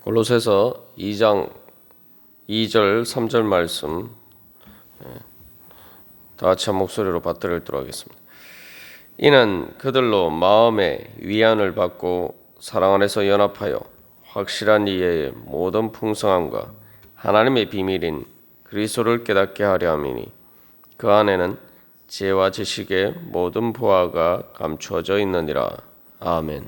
골로새서 2장 2절 3절 말씀 다 같이 한 목소리로 받들어 읽도록 하겠습니다. 이는 그들로 마음의 위안을 받고 사랑 안에서 연합하여 확실한 이해의 모든 풍성함과 하나님의 비밀인 그리스도를 깨닫게 하려 함이니 그 안에는 지혜와 지식의 모든 보화가 감추어져 있느니라. 아멘.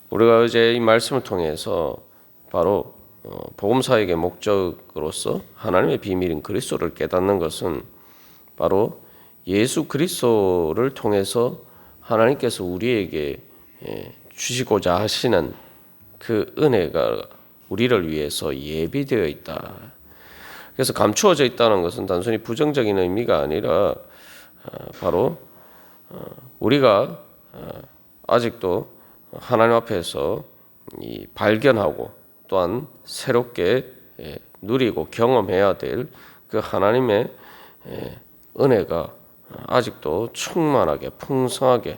우리가 어제 이 말씀을 통해서 바로 복음사역의 목적으로서 하나님의 비밀인 그리스도를 깨닫는 것은 바로 예수 그리스도를 통해서 하나님께서 우리에게 주시고자 하시는 그 은혜가 우리를 위해서 예비되어 있다. 그래서 감추어져 있다는 것은 단순히 부정적인 의미가 아니라 바로 우리가 아직도 하나님 앞에서 발견하고 또한 새롭게 누리고 경험해야 될 그 하나님의 은혜가 아직도 충만하게 풍성하게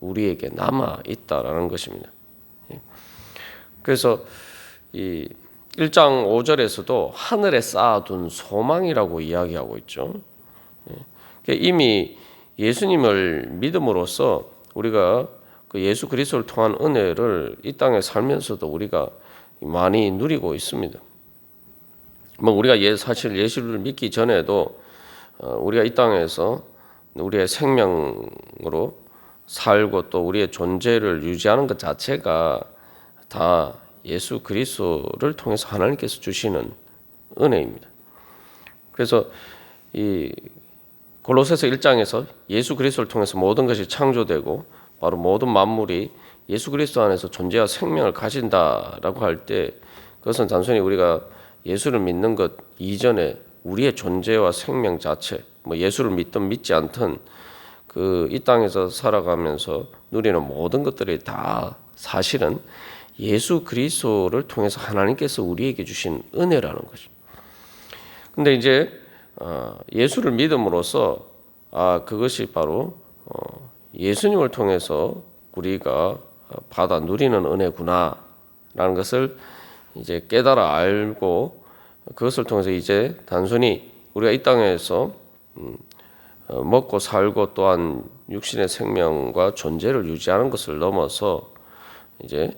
우리에게 남아 있다라는 것입니다. 그래서 이 1장 5절에서도 하늘에 쌓아둔 소망이라고 이야기하고 있죠. 이미 예수님을 믿음으로써 우리가 그 예수 그리스도를 통한 은혜를 이 땅에 살면서도 우리가 많이 누리고 있습니다. 우리가 사실 예수를 믿기 전에도 우리가 이 땅에서 우리의 생명으로 살고 또 우리의 존재를 유지하는 것 자체가 다 예수 그리스도를 통해서 하나님께서 주시는 은혜입니다. 그래서 이 골로새서 1장에서 예수 그리스도를 통해서 모든 것이 창조되고 바로 모든 만물이 예수 그리스도 안에서 존재와 생명을 가진다라고 할 때 그것은 단순히 우리가 예수를 믿는 것 이전에 우리의 존재와 생명 자체, 예수를 믿든 믿지 않든 그 이 땅에서 살아가면서 누리는 모든 것들이 다 사실은 예수 그리스도를 통해서 하나님께서 우리에게 주신 은혜라는 거죠. 근데 이제 예수를 믿음으로써 그것이 바로 예수님을 통해서 우리가 받아 누리는 은혜구나라는 것을 이제 깨달아 알고 그것을 통해서 이제 단순히 우리가 이 땅에서 먹고 살고 또한 육신의 생명과 존재를 유지하는 것을 넘어서 이제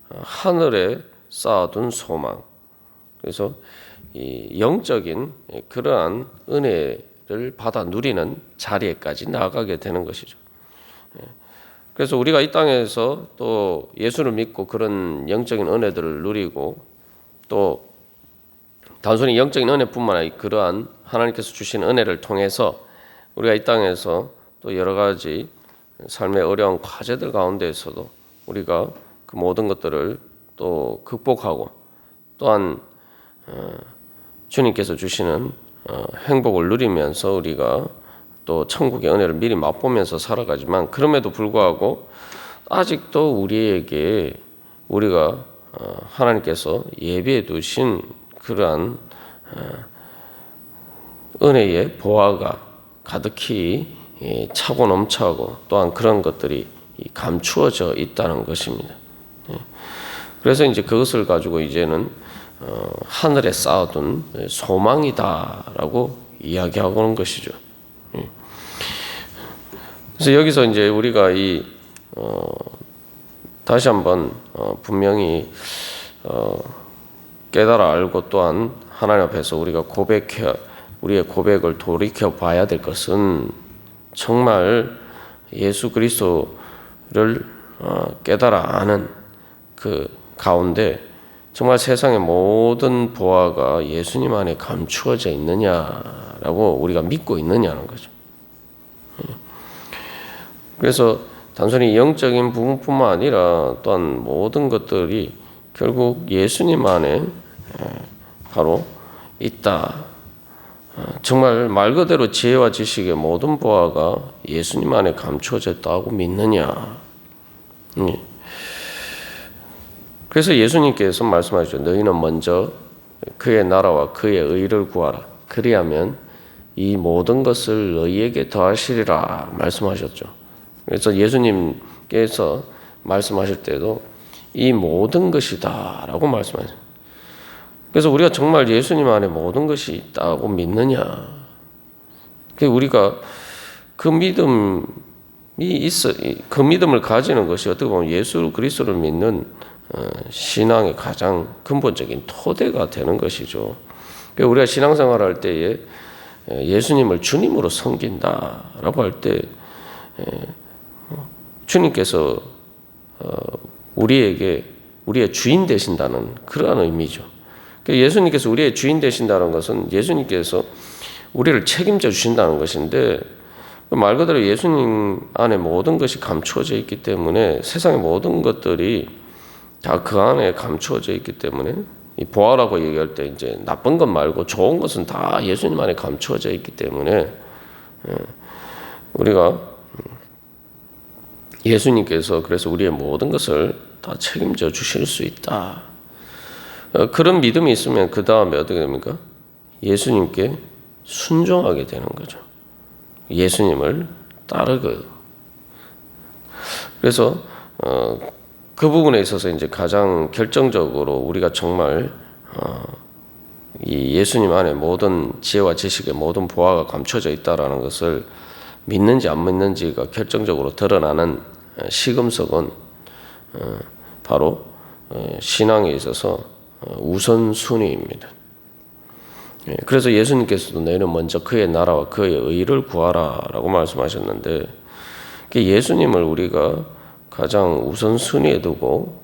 하늘에 쌓아둔 소망, 그래서 이 영적인 그러한 은혜를 받아 누리는 자리에까지 나아가게 되는 것이죠. 그래서 우리가 이 땅에서 또 예수를 믿고 그런 영적인 은혜들을 누리고 또 단순히 영적인 은혜뿐만 아니라 그러한 하나님께서 주신 은혜를 통해서 우리가 이 땅에서 또 여러 가지 삶의 어려운 과제들 가운데에서도 우리가 그 모든 것들을 또 극복하고 또한 주님께서 주시는 행복을 누리면서 우리가 또 천국의 은혜를 미리 맛보면서 살아가지만 그럼에도 불구하고 아직도 우리에게 우리가 하나님께서 예비해 두신 그러한 은혜의 보화가 가득히 차고 넘쳐하고 또한 그런 것들이 감추어져 있다는 것입니다. 그래서 이제 그것을 가지고 이제는 하늘에 쌓아둔 소망이다라고 이야기하고는 것이죠. 그래서 여기서 이제 우리가 다시 한번 분명히 깨달아 알고 또한 하나님 앞에서 우리가 우리의 고백을 돌이켜 봐야 될 것은 정말 예수 그리스도를 깨달아 아는 그 가운데 정말 세상의 모든 보화가 예수님 안에 감추어져 있느냐라고 우리가 믿고 있느냐는 거죠. 그래서 단순히 영적인 부분뿐만 아니라 또한 모든 것들이 결국 예수님 안에 바로 있다. 정말 말 그대로 지혜와 지식의 모든 보화가 예수님 안에 감추어져 있다고 믿느냐. 그래서 예수님께서 말씀하셨죠. 너희는 먼저 그의 나라와 그의 의를 구하라. 그리하면 이 모든 것을 너희에게 더하시리라 말씀하셨죠. 그래서 예수님께서 말씀하실 때도 이 모든 것이다라고 말씀하셨어요. 그래서 우리가 정말 예수님 안에 모든 것이 있다고 믿느냐? 우리가 그 믿음이 있어, 그 믿음을 가지는 것이 어떻게 보면 예수 그리스도를 믿는 신앙의 가장 근본적인 토대가 되는 것이죠. 우리가 신앙생활할 때에 예수님을 주님으로 섬긴다라고 할 때 주님께서 우리에게 우리의 주인 되신다는 그러한 의미죠. 예수님께서 우리의 주인 되신다는 것은 예수님께서 우리를 책임져 주신다는 것인데, 말 그대로 예수님 안에 모든 것이 감추어져 있기 때문에 세상의 모든 것들이 다 그 안에 감추어져 있기 때문에 이 보아라고 얘기할 때 이제 나쁜 것 말고 좋은 것은 다 예수님 안에 감추어져 있기 때문에 우리가 예수님께서 그래서 우리의 모든 것을 다 책임져 주실 수 있다. 그런 믿음이 있으면 그 다음에 어떻게 됩니까? 예수님께 순종하게 되는 거죠. 예수님을 따르고. 그래서 그 부분에 있어서 이제 가장 결정적으로 우리가 정말 이 예수님 안에 모든 지혜와 지식의 모든 보화가 감춰져 있다라는 것을 믿는지 안 믿는지가 결정적으로 드러나는 시금석은 바로 신앙에 있어서 우선순위입니다. 그래서 예수님께서도 너희는 먼저 그의 나라와 그의 의를 구하라라고 말씀하셨는데, 예수님을 우리가 가장 우선순위에 두고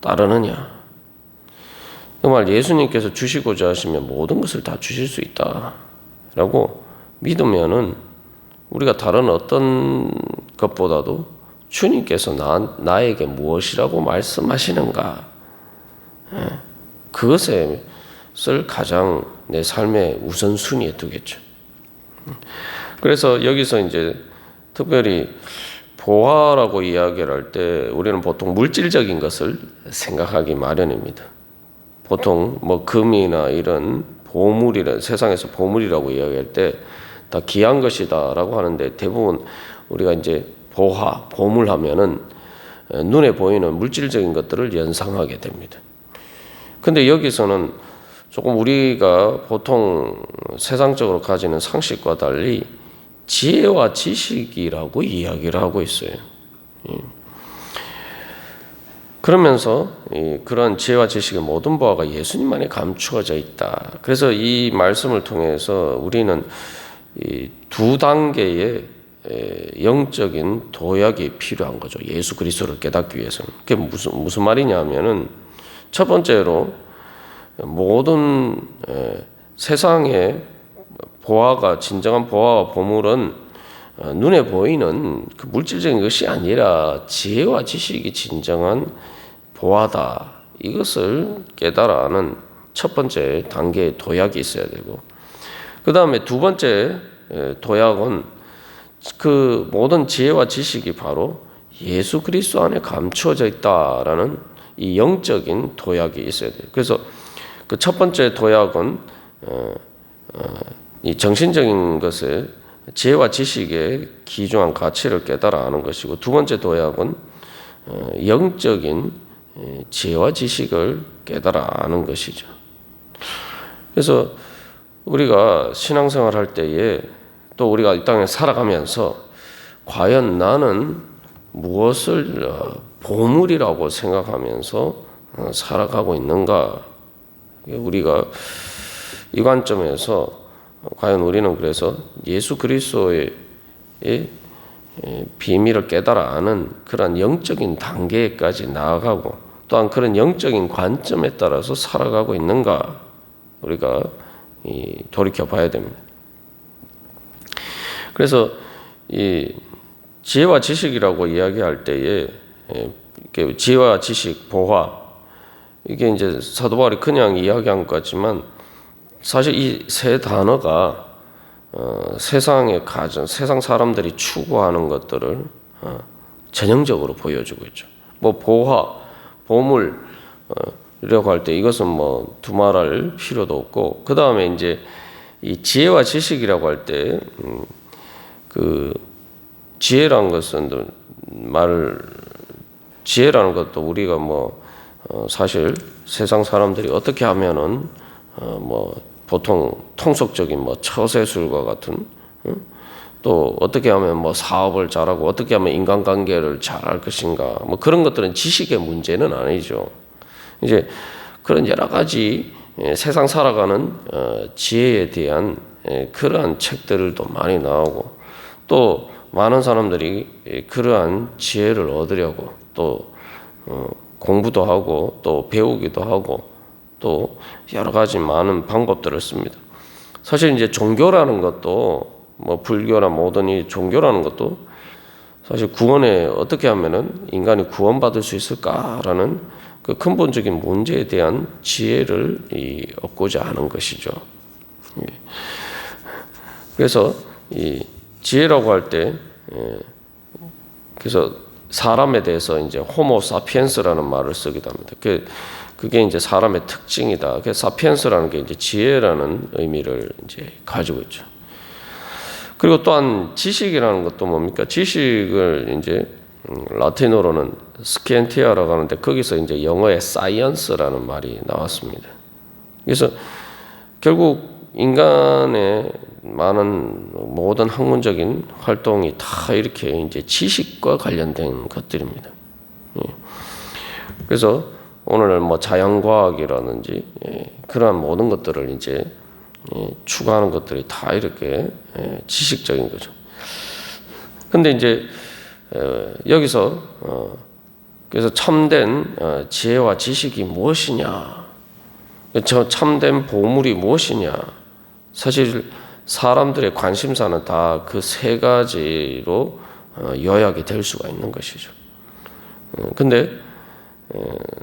따르느냐. 정말 예수님께서 주시고자 하시면 모든 것을 다 주실 수 있다라고 믿으면은 우리가 다른 어떤 것보다도 주님께서 나에게 무엇이라고 말씀하시는가, 그것을 가장 내 삶의 우선순위에 두겠죠. 그래서 여기서 이제 특별히 보화라고 이야기를 할 때 우리는 보통 물질적인 것을 생각하기 마련입니다. 보통 뭐 금이나 이런 보물이라, 세상에서 보물이라고 이야기할 때 다 귀한 것이다라고 하는데, 대부분 우리가 이제 보화, 보물 하면은 눈에 보이는 물질적인 것들을 연상하게 됩니다. 근데 여기서는 조금 우리가 보통 세상적으로 가지는 상식과 달리 지혜와 지식이라고 이야기를 하고 있어요. 그러면서 그런 지혜와 지식의 모든 보화가 예수님 안에 감추어져 있다. 그래서 이 말씀을 통해서 우리는 이 두 단계의 영적인 도약이 필요한 거죠. 예수 그리스도를 깨닫기 위해서는. 그게 무슨 말이냐면은, 첫 번째로 모든 세상의 보화가, 진정한 보화와 보물은 눈에 보이는 그 물질적인 것이 아니라 지혜와 지식이 진정한 보화다. 이것을 깨달아는 첫 번째 단계의 도약이 있어야 되고, 그 다음에 두 번째 도약은 그 모든 지혜와 지식이 바로 예수 그리스도 안에 감추어져 있다라는 이 영적인 도약이 있어야 돼요. 그래서 그 첫 번째 도약은 이 정신적인 것에 지혜와 지식의 귀중한 가치를 깨달아 아는 것이고, 두 번째 도약은 영적인 지혜와 지식을 깨달아 아는 것이죠. 그래서 우리가 신앙생활 할 때에 또 우리가 이 땅에 살아가면서 과연 나는 무엇을 보물이라고 생각하면서 살아가고 있는가? 우리가 이 관점에서 과연 우리는 그래서 예수 그리스도의 비밀을 깨달아 아는 그런 영적인 단계까지 나아가고, 또한 그런 영적인 관점에 따라서 살아가고 있는가, 우리가 돌이켜 봐야 됩니다. 그래서 이 지혜와 지식이라고 이야기할 때에 지혜와 지식, 보화, 이게 이제 사도 바울이 그냥 이야기한 것 같지만 사실 이 세 단어가 세상의 가정, 세상 사람들이 추구하는 것들을 전형적으로 보여주고 있죠. 뭐 보화, 보물 이라고 할 때 이것은 뭐 두말할 필요도 없고, 그 다음에 이제 이 지혜와 지식이라고 할 때 그 지혜란 것은 지혜라는 것도 우리가 사실 세상 사람들이 어떻게 하면은 보통 통속적인 처세술과 같은, 또 어떻게 하면 사업을 잘하고 어떻게 하면 인간관계를 잘할 것인가, 그런 것들은 지식의 문제는 아니죠. 이제 그런 여러 가지 세상 살아가는 지혜에 대한 그러한 책들도 많이 나오고, 또 많은 사람들이 그러한 지혜를 얻으려고 또 공부도 하고 또 배우기도 하고 또 여러 가지 많은 방법들을 씁니다. 사실 이제 종교라는 것도 불교나 모든 이 종교라는 것도 사실 구원에 어떻게 하면은 인간이 구원받을 수 있을까라는 그 근본적인 문제에 대한 지혜를 얻고자 하는 것이죠. 그래서 이 지혜라고 할 때, 그래서 사람에 대해서 이제 호모 사피엔스라는 말을 쓰기도 합니다. 그게 이제 사람의 특징이다. 그 사피엔스라는 게 이제 지혜라는 의미를 이제 가지고 있죠. 그리고 또한 지식이라는 것도 뭡니까? 지식을 이제 라틴어로는 스키엔티아라고 하는데, 거기서 이제 영어의 사이언스라는 말이 나왔습니다. 그래서 결국 인간의 많은 모든 학문적인 활동이 다 이렇게 이제 지식과 관련된 것들입니다. 그래서 오늘 자연과학이라든지 그러한 모든 것들을 이제 추구하는 것들이 다 이렇게 지식적인 거죠. 근데 이제 여기서 그래서 참된 지혜와 지식이 무엇이냐, 저 참된 보물이 무엇이냐, 사실 사람들의 관심사는 다 그 세 가지로 요약이 될 수가 있는 것이죠. 근데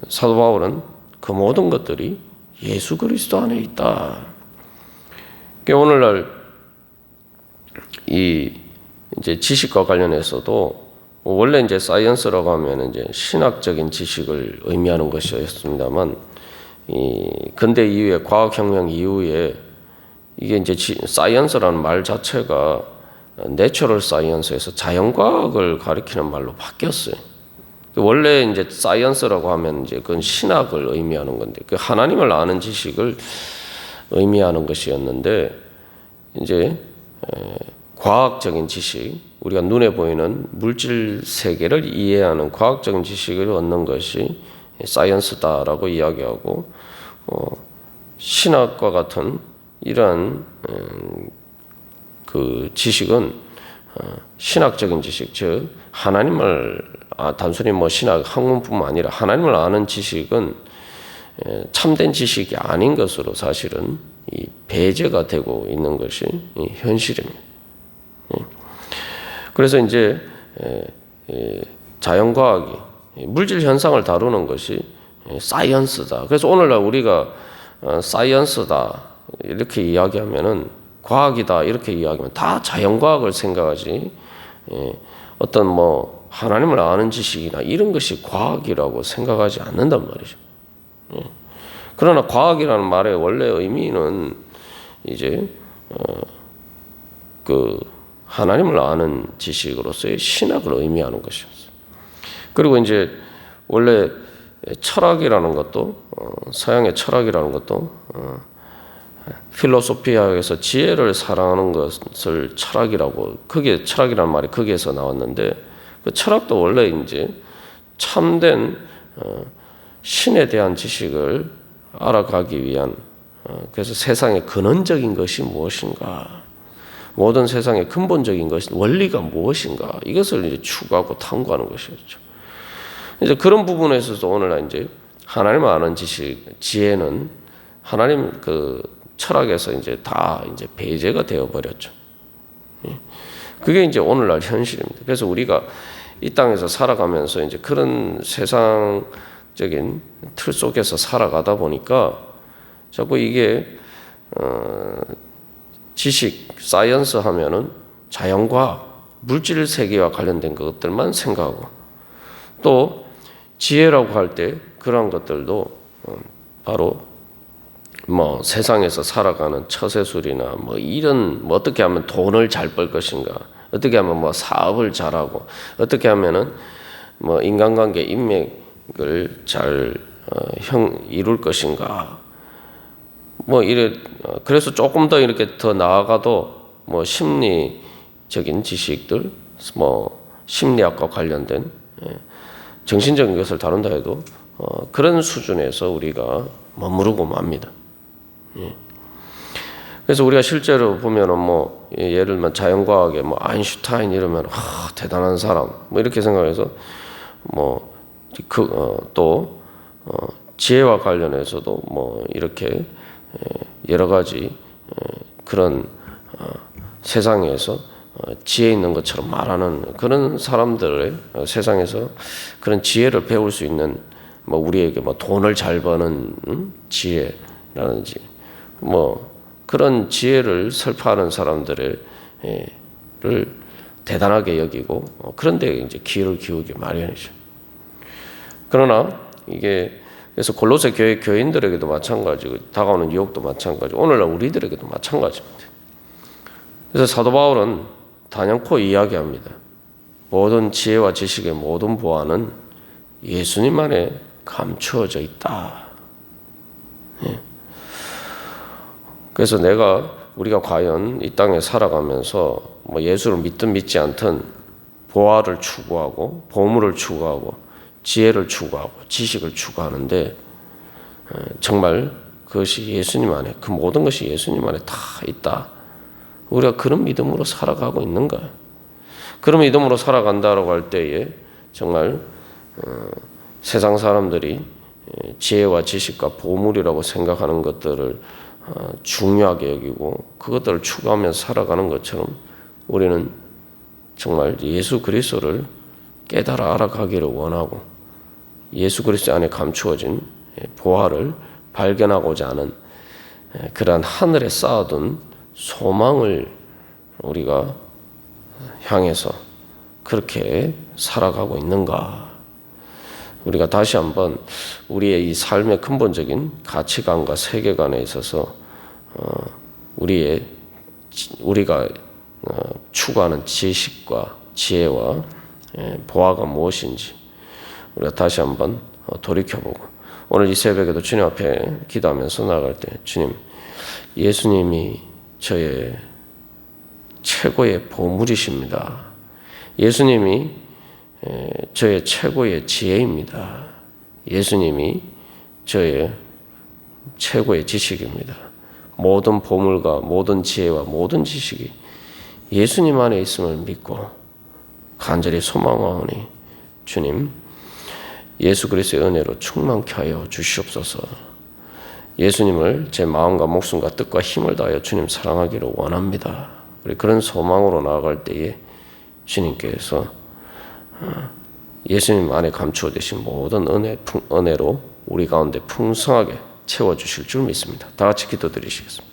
사도 바울은 그 모든 것들이 예수 그리스도 안에 있다. 오늘날 이제 지식과 관련해서도 원래 이제 사이언스라고 하면 이제 신학적인 지식을 의미하는 것이었습니다만, 근대 이후에 과학혁명 이후에 이게 이제 사이언스라는 말 자체가 내추럴 사이언스에서 자연과학을 가리키는 말로 바뀌었어요. 원래 이제 사이언스라고 하면 이제 그건 신학을 의미하는 건데, 그 하나님을 아는 지식을 의미하는 것이었는데, 이제 과학적인 지식, 우리가 눈에 보이는 물질 세계를 이해하는 과학적인 지식을 얻는 것이 사이언스다라고 이야기하고, 신학과 같은 이러한 그 지식은 신학적인 지식, 즉 하나님을 단순히 신학 학문뿐만 아니라 하나님을 아는 지식은 참된 지식이 아닌 것으로 사실은 배제가 되고 있는 것이 현실입니다. 그래서 이제 자연과학이 물질 현상을 다루는 것이 사이언스다. 그래서 오늘날 우리가 사이언스다 이렇게 이야기하면은, 과학이다 이렇게 이야기하면 다 자연과학을 생각하지, 어떤 하나님을 아는 지식이나 이런 것이 과학이라고 생각하지 않는단 말이죠. 그러나 과학이라는 말의 원래 의미는 이제 그 하나님을 아는 지식으로서의 신학을 의미하는 것이었어요. 그리고 이제 원래 철학이라는 것도 서양의 철학이라는 것도 필로소피아에서 지혜를 사랑하는 것을 철학이라고, 그게 철학이라는 말이 거기에서 나왔는데, 그 철학도 원래 이제 참된 신에 대한 지식을 알아가기 위한, 그래서 세상의 근원적인 것이 무엇인가, 모든 세상의 근본적인 것이 원리가 무엇인가, 이것을 이제 추구하고 탐구하는 것이었죠. 이제 그런 부분에 있어서 오늘날 이제 하나님을 아는 지식, 지혜는 하나님 그 철학에서 이제 다 이제 배제가 되어 버렸죠. 그게 이제 오늘날 현실입니다. 그래서 우리가 이 땅에서 살아가면서 이제 그런 세상적인 틀 속에서 살아가다 보니까 자꾸 이게 지식, 사이언스 하면은 자연과학, 물질 세계와 관련된 것들만 생각하고, 또 지혜라고 할 때 그런 것들도 바로 세상에서 살아가는 처세술이나 이런 어떻게 하면 돈을 잘 벌 것인가, 어떻게 하면 사업을 잘하고, 어떻게 하면은 뭐 인간관계 인맥을 잘 이룰 것인가? 뭐 그래서 조금 더 이렇게 더 나아가도 뭐 심리적인 지식들, 뭐 심리학과 관련된 정신적인 것을 다룬다 해도 그런 수준에서 우리가 머무르고 맙니다. 그래서 우리가 실제로 보면은 뭐 예를 들면 자연과학에 뭐 아인슈타인 이러면 대단한 사람 뭐 이렇게 생각해서 뭐 또 지혜와 관련해서도 뭐 이렇게 여러 가지 그런 세상에서 지혜 있는 것처럼 말하는 그런 사람들의 세상에서 그런 지혜를 배울 수 있는 뭐 우리에게 뭐 돈을 잘 버는 지혜라든지 뭐 그런 지혜를 설파하는 사람들을 대단하게 여기고 그런데 이제 귀를 기울기 마련이죠. 그러나 이게 그래서 골로새 교회 교인들에게도 마찬가지고 다가오는 유혹도 마찬가지고 오늘날 우리들에게도 마찬가지입니다. 그래서 사도 바울은 단연코 이야기합니다. 모든 지혜와 지식의 모든 보안은 예수님 안에 감추어져 있다. 그래서 우리가 과연 이 땅에 살아가면서 뭐 예수를 믿든 믿지 않든 보화를 추구하고 보물을 추구하고 지혜를 추구하고 지식을 추구하는데 정말 그것이 예수님 안에 그 모든 것이 예수님 안에 다 있다. 우리가 그런 믿음으로 살아가고 있는가? 그런 믿음으로 살아간다라고 할 때에 정말 세상 사람들이 지혜와 지식과 보물이라고 생각하는 것들을 중요하게 여기고 그것들을 추구하면서 살아가는 것처럼 우리는 정말 예수 그리스도를 깨달아 알아가기를 원하고 예수 그리스도 안에 감추어진 보화를 발견하고자 하는 그러한 하늘에 쌓아둔 소망을 우리가 향해서 그렇게 살아가고 있는가? 우리가 다시 한번 우리의 이 삶의 근본적인 가치관과 세계관에 있어서 우리가 추구하는 지식과 지혜와 보화가 무엇인지 우리가 다시 한번 돌이켜보고 오늘 이 새벽에도 주님 앞에 기도하면서 나아갈 때 주님, 예수님이 저의 최고의 보물이십니다. 예수님이 저의 최고의 지혜입니다. 예수님이 저의 최고의 지식입니다. 모든 보물과 모든 지혜와 모든 지식이 예수님 안에 있음을 믿고 간절히 소망하오니 주님, 예수 그리스도의 은혜로 충만케 하여 주시옵소서. 예수님을 제 마음과 목숨과 뜻과 힘을 다하여 주님 사랑하기를 원합니다. 우리 그런 소망으로 나아갈 때에 주님께서 예수님 안에 감추어 계신 모든 은혜로 우리 가운데 풍성하게 채워주실 줄 믿습니다. 다 같이 기도드리시겠습니다.